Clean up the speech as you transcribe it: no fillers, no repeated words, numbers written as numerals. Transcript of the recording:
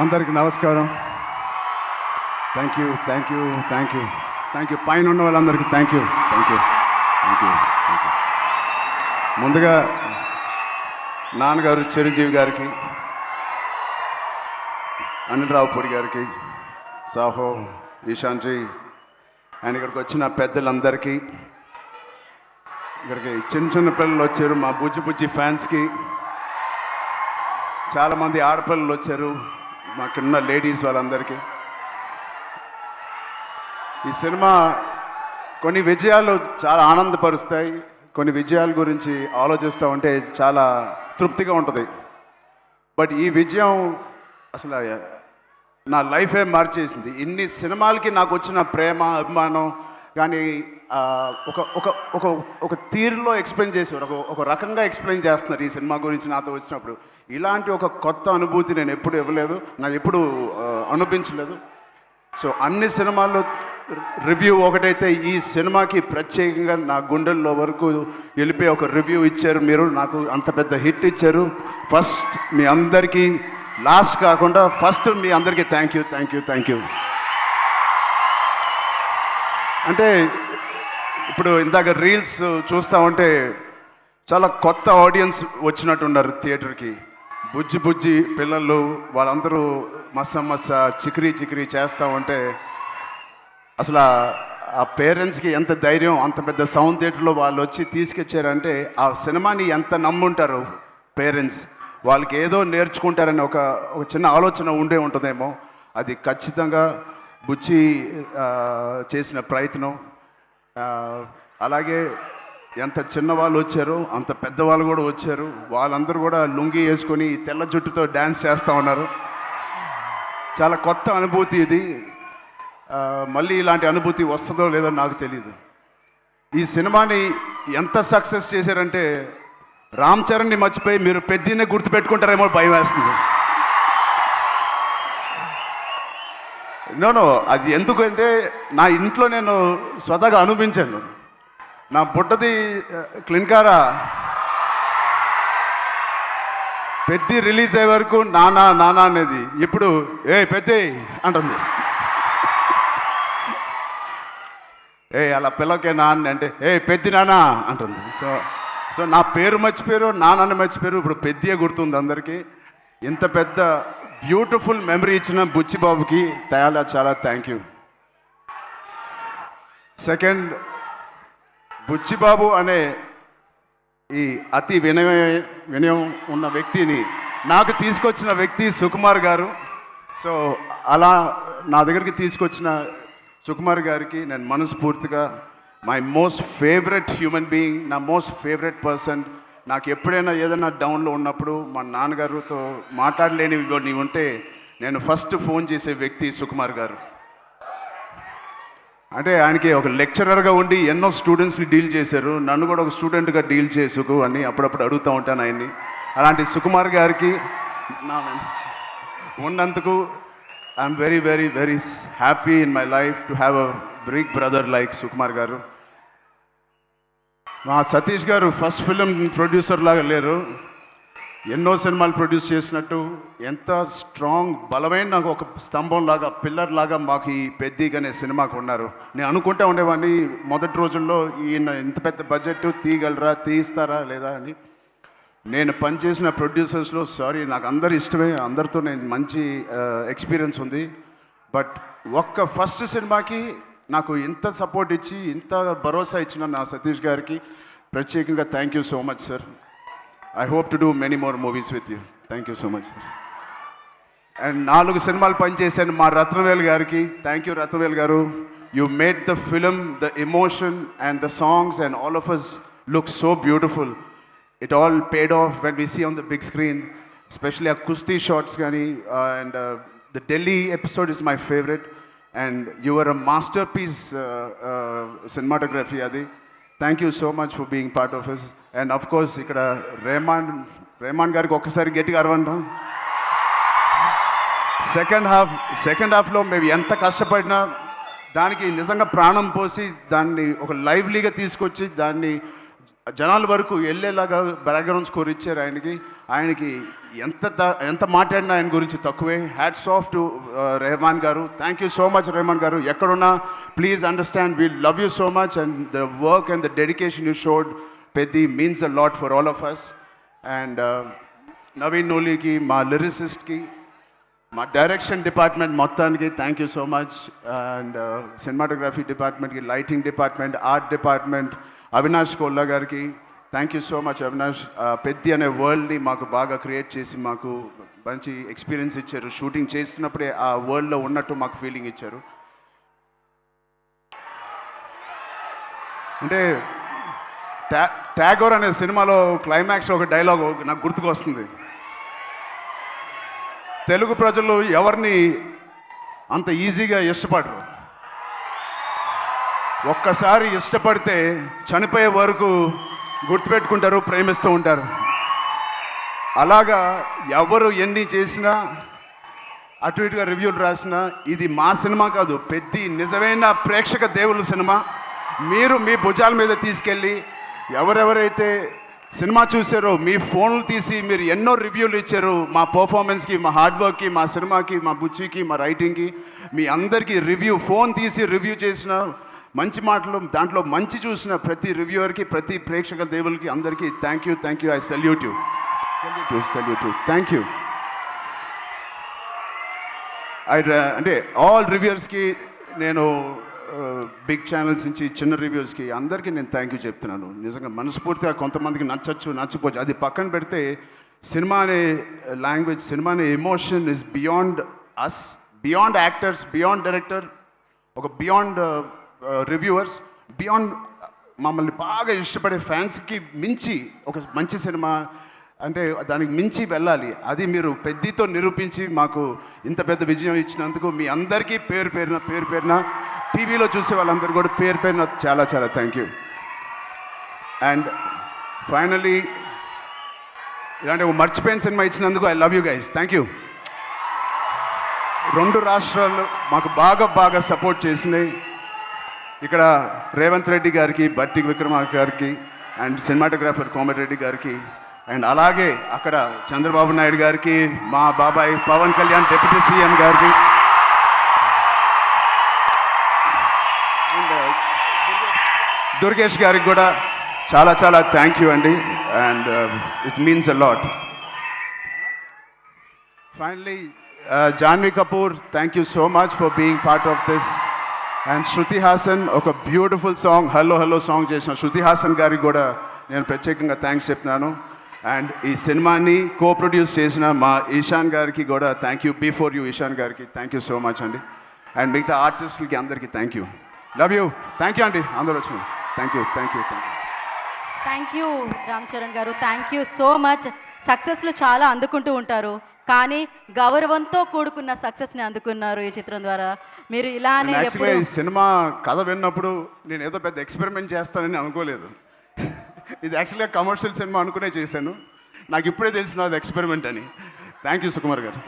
అందరికీ నమస్కారం. Thank you thank you thank you thank you పైన ఉన్న వాళ్ళందరికీ thank you thank you thank you thank you. ముందుగా నాన్నగారు చిరంజీవి గారికి, అనిల్ రావుపూడి గారికి, సాహో, ఈశాంజీ అండ్ ఇక్కడికి వచ్చిన పెద్దలందరికీ, ఇక్కడికి చిన్న చిన్న పిల్లలు వచ్చారు, మా బుజ్జి బుజ్జి ఫ్యాన్స్కి, చాలామంది ఆడపిల్లలు వచ్చారు, మాకున్న లేడీస్ వాళ్ళందరికీ. ఈ సినిమా కొన్ని విజయాలు చాలా ఆనందపరుస్తాయి, కొన్ని విజయాల గురించి ఆలోచిస్తూ ఉంటే చాలా తృప్తిగా ఉంటుంది. బట్ ఈ విజయం అసలు నా లైఫే మార్చేసింది. ఇన్ని సినిమాలకి నాకు వచ్చిన ప్రేమ, అభిమానం కానీ ఒక ఒక ఒక ఒక తీరులో ఎక్స్ప్లెయిన్ చేసేవారు, ఒక రకంగా ఎక్స్ప్లెయిన్ చేస్తున్నారు ఈ సినిమా గురించి నాతో వచ్చినప్పుడు. ఇలాంటి ఒక కొత్త అనుభూతి నేను ఎప్పుడు ఇవ్వలేదు, నాకు ఎప్పుడు అనిపించలేదు. సో అన్ని సినిమాల్లో రివ్యూ ఒకటైతే ఈ సినిమాకి ప్రత్యేకంగా నా గుండెల్లో వరకు వెళ్ళిపోయి ఒక రివ్యూ ఇచ్చారు మీరు, నాకు అంత పెద్ద హిట్ ఇచ్చారు. ఫస్ట్ మీ అందరికీ, లాస్ట్ కాకుండా ఫస్ట్ మీ అందరికీ thank you thank you thank you. అంటే ఇప్పుడు ఇందాక రీల్స్ చూస్తూ ఉంటే చాలా కొత్త ఆడియన్స్ వచ్చినట్టున్నారు థియేటర్కి. బుజ్జి బుజ్జి పిల్లలు వాళ్ళందరూ మస్స చికిరీ చికిరీ చేస్తూ ఉంటే అసలు ఆ పేరెంట్స్కి ఎంత ధైర్యం, అంత పెద్ద సౌండ్ థియేటర్లో వాళ్ళు వచ్చి తీసుకొచ్చారంటే ఆ సినిమాని ఎంత నమ్ముంటారు పేరెంట్స్, వాళ్ళకి ఏదో నేర్చుకుంటారని ఒక చిన్న ఆలోచన ఉండే ఉంటుందేమో. అది ఖచ్చితంగా బుజ్జి చేసిన ప్రయత్నం. అలాగే ఎంత చిన్నవాళ్ళు వచ్చారో అంత పెద్దవాళ్ళు కూడా వచ్చారు, వాళ్ళందరూ కూడా లుంగి వేసుకొని తెల్ల జుట్టుతో డ్యాన్స్ చేస్తూ ఉన్నారు. చాలా కొత్త అనుభూతి ఇది. మళ్ళీ ఇలాంటి అనుభూతి వస్తుందో లేదో నాకు తెలియదు. ఈ సినిమాని ఎంత సక్సెస్ చేశారంటే రామ్ చరణ్ని మర్చిపోయి మీరు పెద్దనే గుర్తుపెట్టుకుంటారేమో భయం వేస్తుంది. నో అది ఎందుకంటే నా ఇంట్లో నేను స్వతహాగా అనుభవించాను. నా బుడ్డది క్లిన్కారా పెద్ద రిలీజ్ అయ్యే వరకు నానా నానా అనేది, ఇప్పుడు పెద్ద అంటుంది. అలా పిల్లకే నాన్న అంటే పెద్ద నానా అంటుంది. సో నా పేరు మర్చిపోయారు, నాన్నని మర్చిపోయారు, ఇప్పుడు పెద్దగా గుర్తుంది అందరికీ. ఇంత పెద్ద బ్యూటిఫుల్ మెమరీ ఇచ్చిన బుచ్చిబాబుకి చాలా థ్యాంక్ యూ. సెకండ్, బుచ్చిబాబు అనే ఈ అతి వినయం ఉన్న వ్యక్తిని నాకు తీసుకొచ్చిన వ్యక్తి సుకుమార్ గారు. సో అలా నా దగ్గరికి తీసుకొచ్చిన సుకుమార్ గారికి నేను మనస్ఫూర్తిగా, my most favourite human being, నా మోస్ట్ ఫేవరెట్ పర్సన్. నాకు ఎప్పుడైనా ఏదైనా డౌన్లో ఉన్నప్పుడు మా నాన్నగారితో మాట్లాడలేనివి ఉంటే నేను ఫస్ట్ ఫోన్ చేసే వ్యక్తి సుకుమార్ గారు. అంటే ఆయనకి ఒక లెక్చరర్గా ఉండి ఎన్నో స్టూడెంట్స్ని డీల్ చేశారు, నన్ను కూడా ఒక స్టూడెంట్గా డీల్ చేసుకు అని అప్పుడప్పుడు అడుగుతూ ఉంటాను ఆయన్ని. అలాంటి సుకుమార్ గారికి ఉన్నందుకు I'm very very very happy in my life to have a big brother like Sukumar garu. మా సతీష్ గారు ఫస్ట్ ఫిలిం ప్రొడ్యూసర్ లాగా లేరు, ఎన్నో సినిమాలు ప్రొడ్యూస్ చేసినట్టు ఎంత స్ట్రాంగ్ బలమైన ఒక స్తంభం లాగా, పిల్లర్ లాగా మాకు ఈ పెద్దగానే సినిమాకు ఉన్నారు. నేను అనుకుంటా ఉండేవాడిని మొదటి రోజుల్లో ఈయన ఇంత పెద్ద బడ్జెట్ తీయగలరా, తీస్తారా లేదా అని. నేను పనిచేసిన ప్రొడ్యూసర్స్లో నాకు అందరు ఇష్టమే, అందరితో నేను మంచి ఎక్స్పీరియన్స్ ఉంది. బట్ ఒక్క ఫస్ట్ సినిమాకి నాకు ఇంత సపోర్ట్ ఇచ్చి ఇంత భరోసా ఇచ్చిన నా సతీష్ గారికి ప్రత్యేకంగా thank you so much sir. I hope to do many more movies with you. Thank you so much sir. And 4 సినిమాలు పనిచేశాను మా రత్నవేల్ గారికి. Thank you Rathnavel garu. You made the film, the emotion and the songs and all of us look so beautiful. It all paid off when we see on the big screen, especially ఆ kushti shots కానీ. And the Delhi episode is my favourite. And you are a masterpiece cinematography అది. Thank you so much for being part of his. And of course ఇక్కడ రెహమాన్ గారికి ఒక్కసారి గట్టిగా అరవంటాం. Second హాఫ్లో మేము ఎంత కష్టపడినా దానికి నిజంగా ప్రాణం పోసి దాన్ని ఒక లైవ్లీగా తీసుకొచ్చి దాన్ని జనాల వరకు వెళ్ళేలాగా బ్యాక్గ్రౌండ్ స్కోర్ ఇచ్చారు ఆయనకి. ఆయనకి ఎంత మాట్లాడినా ఆయన గురించి తక్కువే. Hats off to Rahman garu. Thank you so much Rahman garu. ఎక్కడున్నా please understand we love you so much and the work and the dedication you showed Peddi means a lot for all of us. And Naveen నూలికి, మా లిరిసిస్ట్కి, మా డైరెక్షన్ డిపార్ట్మెంట్ మొత్తానికి thank you so much. And cinematography డిపార్ట్మెంట్కి, lighting department, art department, Avinash Kolla గారికి thank you so much. Avinash Peddi అనే వరల్డ్ని మాకు బాగా క్రియేట్ చేసి మాకు మంచి ఎక్స్పీరియన్స్ ఇచ్చారు. షూటింగ్ చేస్తున్నప్పుడే ఆ వరల్డ్లో ఉన్నట్టు మాకు ఫీలింగ్ ఇచ్చారు. అంటే ట్యాగోర్ అనే సినిమాలో క్లైమాక్స్లో ఒక డైలాగ్ నాకు గుర్తుకొస్తుంది. తెలుగు ప్రజలు ఎవరిని అంత ఈజీగా ఇష్టపడరు. ఒక్కసారి ఇష్టపడితే చనిపోయే వరకు గుర్తుపెట్టుకుంటారు, ప్రేమిస్తూ ఉంటారు. అలాగా ఎవరు ఎన్ని చేసినా, అటు ఇటుగా రివ్యూలు రాసినా, ఇది మా సినిమా కాదు, పెద్ది నిజమైన ప్రేక్షక దేవుళ్ళ సినిమా. మీరు మీ భుజాల మీద తీసుకెళ్ళి ఎవరెవరైతే సినిమా చూసారో మీ ఫోన్లు తీసి మీరు ఎన్నో రివ్యూలు ఇచ్చారు మా పర్ఫార్మెన్స్కి, మా హార్డ్ వర్క్కి, మా సినిమాకి, మా బుచ్చికి, మా రైటింగ్కి. మీ అందరికీ ఫోన్ తీసి రివ్యూ చేసిన మంచి మాటలు, దాంట్లో మంచి చూసిన ప్రతి రివ్యూవర్కి, ప్రతి ప్రేక్షక దేవులకి అందరికీ thank you. I salute you. Thank you. అంటే ఆల్ రివ్యూవర్స్కి నేను బిగ్ ఛానల్స్ నుంచి చిన్న రివ్యూస్కి అందరికీ నేను థ్యాంక్ యూ చెప్తున్నాను. నిజంగా మనస్ఫూర్తిగా. కొంతమందికి నచ్చకపోవచ్చు, అది పక్కన పెడితే సినిమా అనే లాంగ్వేజ్, సినిమా అనే emotion is beyond us, beyond actors, beyond director, ఒక బియాండ్ రివ్యూవర్స్, బియాండ్ మమ్మల్ని బాగా ఇష్టపడే ఫ్యాన్స్కి మించి ఒక మంచి సినిమా అంటే దానికి మించి వెళ్ళాలి. అది మీరు పెద్దితో నిరూపించి మాకు ఇంత పెద్ద విజయం ఇచ్చినందుకు మీ అందరికీ పేరు పేరున టీవీలో చూసే వాళ్ళందరూ కూడా పేరున చాలా థ్యాంక్ యూ. అండ్ ఫైనలీ ఇలాంటి ఒక మర్చిపోయిన సినిమా ఇచ్చినందుకు I love you guys. Thank you. 2 రాష్ట్రాలు మాకు బాగా సపోర్ట్ చేసినాయి. ఇక్కడ రేవంత్ రెడ్డి గారికి, బట్టి విక్రమార్క గారికి, అండ్ సినిమాటోగ్రాఫర్ కోమటిరెడ్డి గారికి, అండ్ అలాగే అక్కడ చంద్రబాబు నాయుడు గారికి, మా బాబాయ్ పవన్ కళ్యాణ్ డిప్యూటీ సీఎం గారికి, అండ్ దుర్గేష్ గారికి కూడా చాలా థ్యాంక్ యూ అండి. And it means a lot. Finally Janhvi Kapoor, thank you so much for being part of this. And Shruti Haasan ఒక బ్యూటిఫుల్ సాంగ్ హలో సాంగ్ చేసిన శృతి హాసన్ గారికి కూడా నేను ప్రత్యేకంగా థ్యాంక్స్ చెప్తున్నాను. అండ్ ఈ సినిమాని ప్రొడ్యూస్ చేసిన మా ఈశాన్ గారికి కూడా thank you. Before you Ishan గారికి థ్యాంక్ యూ సో మచ్ అండి. అండ్ మిగతా ఆర్టిస్టులకి అందరికీ thank you. Love you. Thank you అండి అందరూ వచ్చిన. Thank you Ram Charan garu. Thank you so much. సక్సెస్లు చాలా అందుకుంటూ ఉంటారు, కానీ గౌరవంతో కూడుకున్న సక్సెస్ని అందుకున్నారు ఈ చిత్రం ద్వారా. మీరు ఇలానే ఈ సినిమా కథ విన్నప్పుడు నేను ఏదో పెద్ద ఎక్స్పెరిమెంట్ చేస్తానని అనుకోలేదు. ఇది యాక్చువల్గా కమర్షియల్ సినిమా అనుకునే చేశాను. నాకు ఇప్పుడే తెలిసిన అది ఎక్స్పెరిమెంట్ అని. థ్యాంక్ యూ సుకుమార్ గారు.